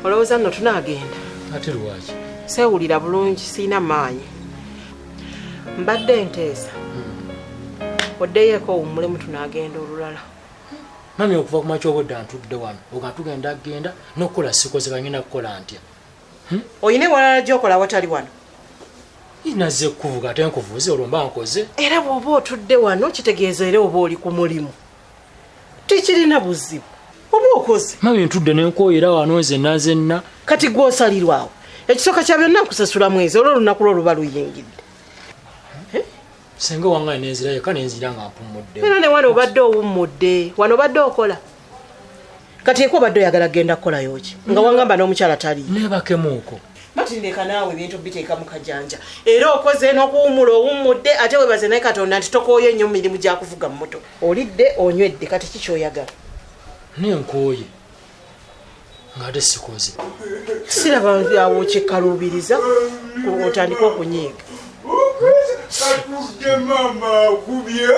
olowooza nno tunaagenda ate lwaki seewulira bulungi siina maanyi mbadde nteesa oddeyeeko owummulemu tunaagenda olulala mami okuva ku makya obudde ntudde wano oga tugenda genda n'okukola sikoze kangenda kukola ntya oyina ewalala gy'okola watali wano inazze kuvuga ate nkuvuze olwo mba nkoze era bw'oba otudde wano kitegeeza era oba oli ku mulimu tikirina buzibu oba okoze mami ntudde nenkooyera wano zenna kati gw'osalirwawo ekisooka kya byonna nkusasula mwezi olwo olunaku lwo luba luyingidde senga wange nenzirayo ka nenzira nga mpummudde era ne wano obadde owummudde wano obadde okola kati eko obadde oyagala kgenda kukolayo ki nga wangamba n'omukyala tali nebakemuuko matindeka naawe ebintu biteeka mu kajanja era okoze n'okuwummula owummudde ate webaze naye katonda nti tokooye nnyo mu mirimu gyakuvuga mu moto olidde onywedde kati kikyoyagala nenkooye ng'ate sikoze siraba awo kyekkaluubiriza otandika okunyiiga Katudde mama akubye.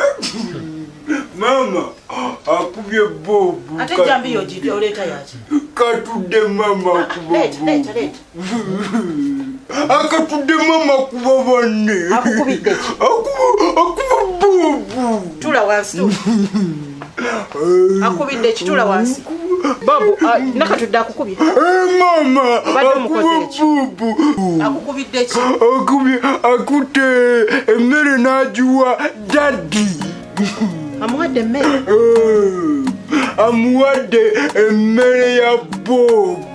Mama akubye bobu. ate jambi yo jide oleta yaki Katudde mama akuba bobu. leta Akatudde mama akuba banne. akukubidde Akuba bobu. tula wansi akubidde kitula wansi babu nakatudde akukubye Mama Badde omukoze ki? bobu. akukubidde ki Akubye akute emmere n'agiwa daddy. amuwadde emmere Amuwadde emmere ya bobu.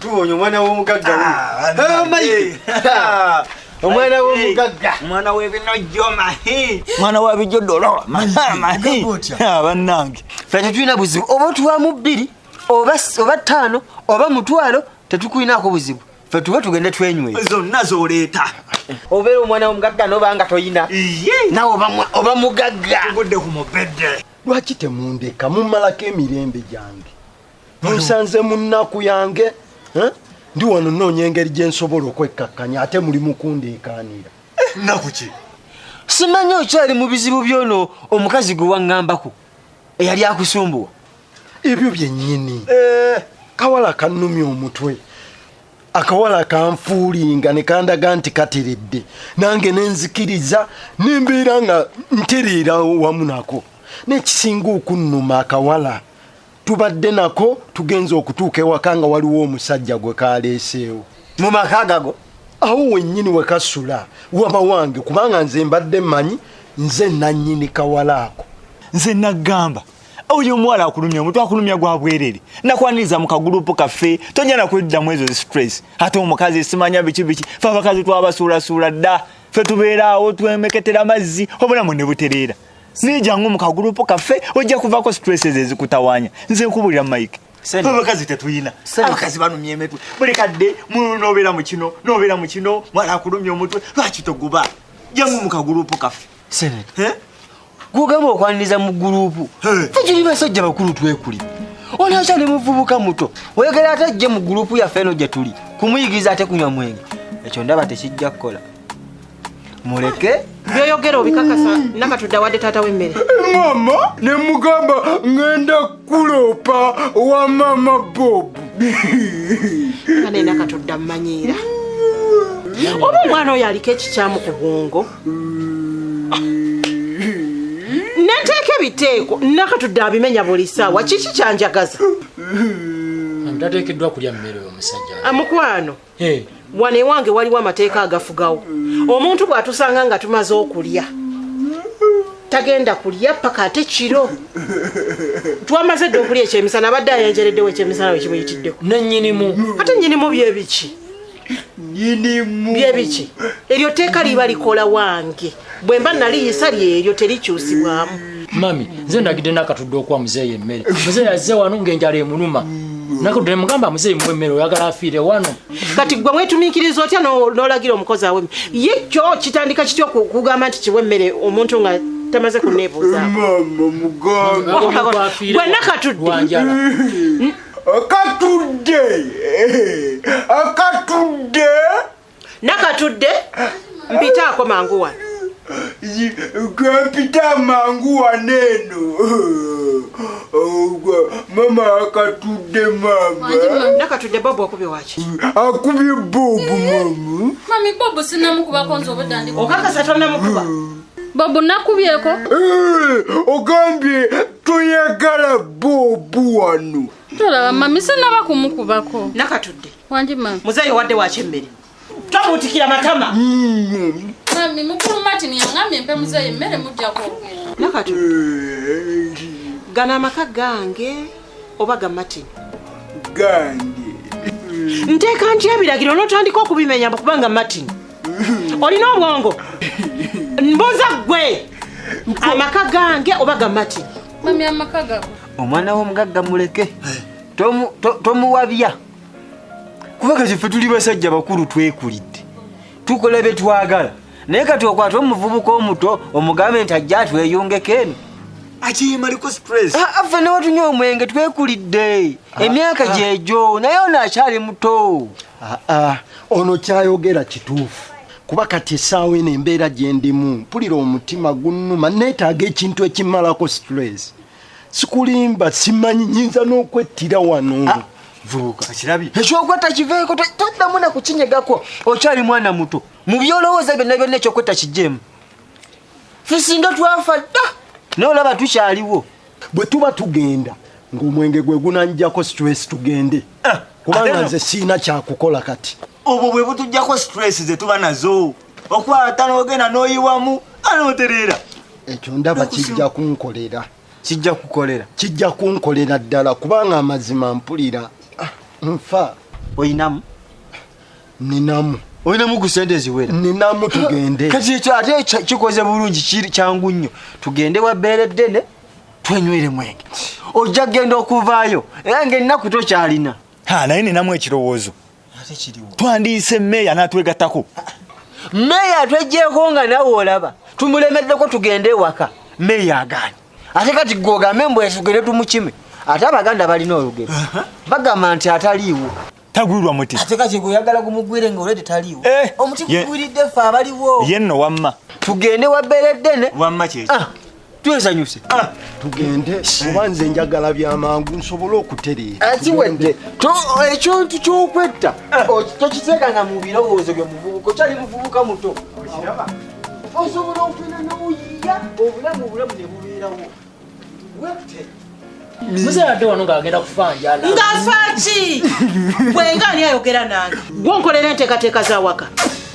Tubonye omwana w'omugagga omwana w'omugagga mwana w'ebinojjoma mwana wa bijodolo bannange ffe tetulina buzibu oba tuwamu 2 oba 5 oba mutwalo tetukulinaako buzibu ffe tuba tugende twenywe zonna z'oleeta obeera omwana w'omugagga n'obanga toyina nawe oba mugagga tugudde ku mubedde lwaki temundeka mumalako emirembe gyange munsanze mu nnaku yange ndi wano nnoonya engeri gye nsobola okwekkakkanya ate muli mukundeekaanira nnaku ki simanyi okyali mu bizibu byono omukazi gwe waŋŋambako eyali akusumbuwa ebyo byennyini kawala kannumya omutwe akawala kanfuulinga ne kandaga nti kateredde nange nenzikiriza nembeera nga ntereera wamu nako nekisinga okunnuma akawala tubadde nako tugenza okutuuka ewaka nga waliwo omusajja gwe kaleeseewo mu maka gago awo wennyini we kasula waba wange kubanga nze mbadde mmanyi nze nannyini kawala ako nze naggamba oyo omuwala akulumya omutwe akulumya gwa bwerere nakwaniriza mu kagulupu kaffe tojja nakweddamu ezo stress ate omukazi simanya biki fe abakazi twabasuulasuula dda fe tubeeraawo twemeketera amazzi obulamu ne butereera nijangu mu kagulupu kaffe ojja kuvaako stress ezo ezikutawaanya nze nkubulira mike abakazi tetuyina abakazi banumya emitwe buli kadde nobeera mu kino nobeera mu kino mwala akulumya omutwe lwaki toguba jangu mu kagulupu kaffe gugamba okwaniriza mu gulupu fekiri basajja bakulu twekuli oli akyali muvubuka muto oyogera ate ajje mu gulupu yaffe eno gye tuli kumuyigiriza ate kunywa mwenge ekyo ndaba tekijja kukola muleke byoyogera obikakasa nakatudde wadde taata w'emmere Mama ne mugamba ngenda kulopa wa mama bobu. kane nakatudde amanyiira oba omwana oyo aliko ekikyamu ku bwongo nenteeka ebiteeko nakatudde abimenya buli ssaawa kiki kyanjagaza tateekeddwa kulya mmere omusajja amukwano wano ewange waliwo amateeka agafugawo omuntu bw'atusanga nga tumaze okulya tagenda kulya paka ate kiro twamaze dde okulya ekyemisana abadde ayenjereddewo ekyemisana we kimuyitiddeko nennyinimu ate nnyinimu byebiki byebiki eryo teeka liba likola wange bwe mba naliyisa lyeryo terikyusibwamu mami nze ndagidde nakatudde okuwa muzeeyi emmere muzeeyi azze wano ng'enjala emunuma nakatudde ne mugamba muzeeyi muwe emmere oyagala afiire wano kati gwe mwetumiikiriza otya n'olagira omukozi awe ye kyo kitandika kitya okugamba nti kiwe emmere omuntu nga tamaze kunebuuza mama mugamba gwe nakatudde akatudde nakatudde mpitaako mangu wano Kapita mangu waneno. Mama akatudde mama. Nakatudde Bobo akubye waki? Akubye Bobo mama. Mami Bobo sinamukuba konzo obadde. Okakasa tonnamukuba. Bobo nakubyeko. Ogambye toyagala Bobo wano. Tolaba mami sinaba kumukubako. Nakatudde. Wanji mami. Muzeeyo wadde wachemmere. Tamutikira matama. Mami mukulu Martin yangamye mpe muzeeyo mmere mujja kwogera. Nakatudde. Gana amaka gange oba ga Martin. Gange. Nteeka ntya ebiragiro n'otandika okubimenya kubanga Martin. Olina obwongo. Mbuuza ggwe. Amaka gange oba ga Martin. Mami amaka gago. Omwana w'omugagga muleke. Tomuwabya. Kubanga ffe tuli basajja bakulu twekulidde. Tukola bye twagala. Naye kati okwata omuvubuka omuto omugambe nti ajja tweyungeko eno. Akiyimaliko stress. Ffe ne watunywa omwenge twekulidde. Emyaka gyegyo naye ono akyali muto. Ono kyayogera kituufu. Kuba kati essaawa eno embeera gye ndimu mpulira omutima gunnuma neetaaga ekintu ekimalako stress. Sikulimba simanyi nyinza n'okwettira wano. Vubuka kirabye. Ekyokwetta kiveeko toddamu na kukinyegako. Okyali mwana muto. Mu byolowooza byonna byonna ekyokwetta kijjemu. Ffe singa twafa dda. N'olaba tukyaliwo. Bwe tuba tugenda ng'omwenge gwe gunanjjako stress tugende. Kubanga nze siina kyakukola kati. Obwo bwe butujjako stress ze tuba nazo. Okwata n'ogenda n'oyiwamu anooterera. Ekyo ndaba kijja kunkolera. Kijja kukolera. Kijja kunkolera ddala kubanga amazima mpulira. Nfa. Oyinamu? Ninamu. Oyinamu ku sente ziwera? Ninamu tugende. Kati ekyo ate kikoze bulungi kyangu nnyo. Tugende wabbeere ddene twenywere mwenge. Ojja kgenda okuvaayo era ng'ennaku tokyalina. Naye ninamu ekirowoozo. Twandiise mmeeya n'atwegattako. Mmeeya atweggyeko nga nawe olaba. Tumulemeddeko tugende ewaka. Mmeeya agaanye. Ate kati gwogambe mbu tugende tumukime. Ate Abaganda balina olugero. Bagamba nti ataliiwo tagwirwa muti. Ate kati gwoyagala gumugwire ng'olwedde taliiwo. Omuti gugwiridde ffe abaliwo. Ye nno wamma. Tugende wabbeere ddene. Wamma kyekyo. Twesanyuse. Tugende. Oba nze njagala byamangu nsobole okutereera. Akiwedde. Ekintu ky'okwetta tokiteekanga mu birowoozo bye muvubuka. Okyali muvubuka muto. Osobola okugenda n'oyiya obulamu ne bubeerawo. Wekute. Muzeeyo adde wano ng'agenda kufanjala. Ng'afaaki! Bwenga ani ayogera nange. Gwonkolera enteekateeka z'awaka.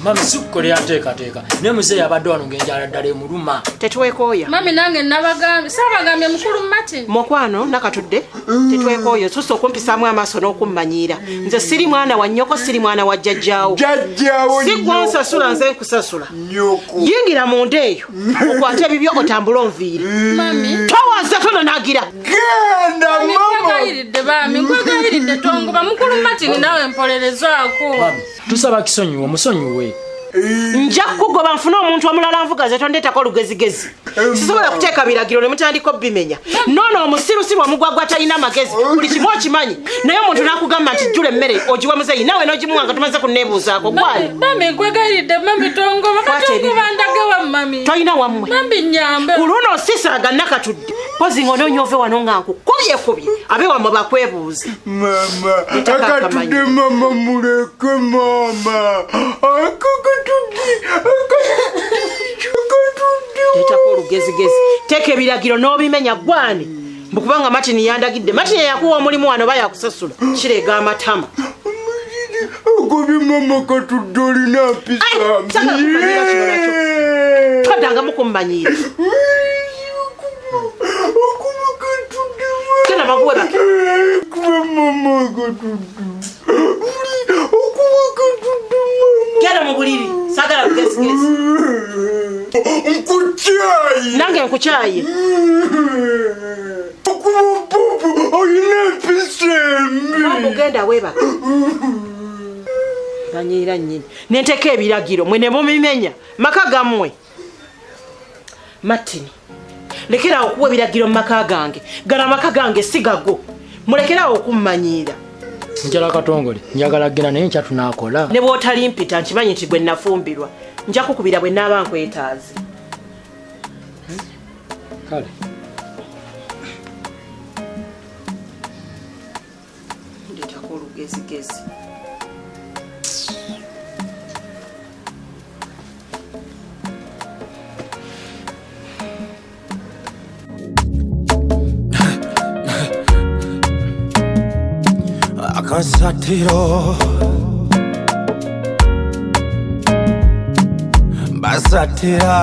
Mami sikukolera nteekateeka. Naye muzeeyo abadde wano ng'enjala ddala emuluma. Tetwekooya. Mami nange nabagambye saabagambye mukulu Martin. Mukwano nakatudde tetwekooyo susa okumpisaamu amaaso n'okummanyiira. Nze siri mwana wa nnyoko siri mwana wa jjajjaawo. Jjajjaawo si gwansasula nze nkusasula. Nnyoko. Yingira munda eyo okwate ebibyo otambule onviire. Mami. Towaza tononaagira. Genda mama. Nkwegayiridde bami nkwegayiridde tongoba mukulu Martin nawe mpolerezaako. Mami tusaba kisonyiwo musonyiwe. Nja kugoba nfuna omuntu omulala nvuga ze tondeetako olugezigezi. Sisobola kuteeka biragiro ne mutandika obbimenya. Noono omusirusiru omugwagwa talina magezi buli kimu okimanyi naye omuntu n'akugamba nti jjula emmere ogiwa muzeeyi naawe n'ogimuwa nga tumaze kunneebuuzaako gwali. Mami nkwegayiridde mami tongoba katongoba ndagewa mami. Tolina wammwe. Mami nyambe. Ku luno osisaaga nakatudde pozi ng'onoonye ove wano nga nkukubyekubye abe wammwe bakwebuuza. Mama akatudde mama muleke mama. Teetako olugezigezi teeka ebiragiro n'obimenya gwani mbukubanga Martin yandagidde. Martin yakuwa omulimu wano oba yakusasula kireega amatama. Ogobi mama katudde olina mpisa. Toddangamu kummanyiira. Genda baguwe bake. Kuba mama katudde. Genda mu buliri saagala lugezigezi. Nkukyayi. Nange nkukyaye. Okuba Bobo olina empisa embi. Ogenda weebaka. Banyiira nnyini. Nenteeka ebiragiro mwe ne mumimenya maka gammwe. Martin lekera okuwa ebiragiro mu maka gange gana maka gange sigago mulekera okummanyira njala katongole njagala gena naye nkyatu nakola ne bwotali mpita nkimanyi nti gwe nafumbirwa nja kukubira bwe naaba nkwetaazi kale ndetako olugezigezi Akasatiro Basatira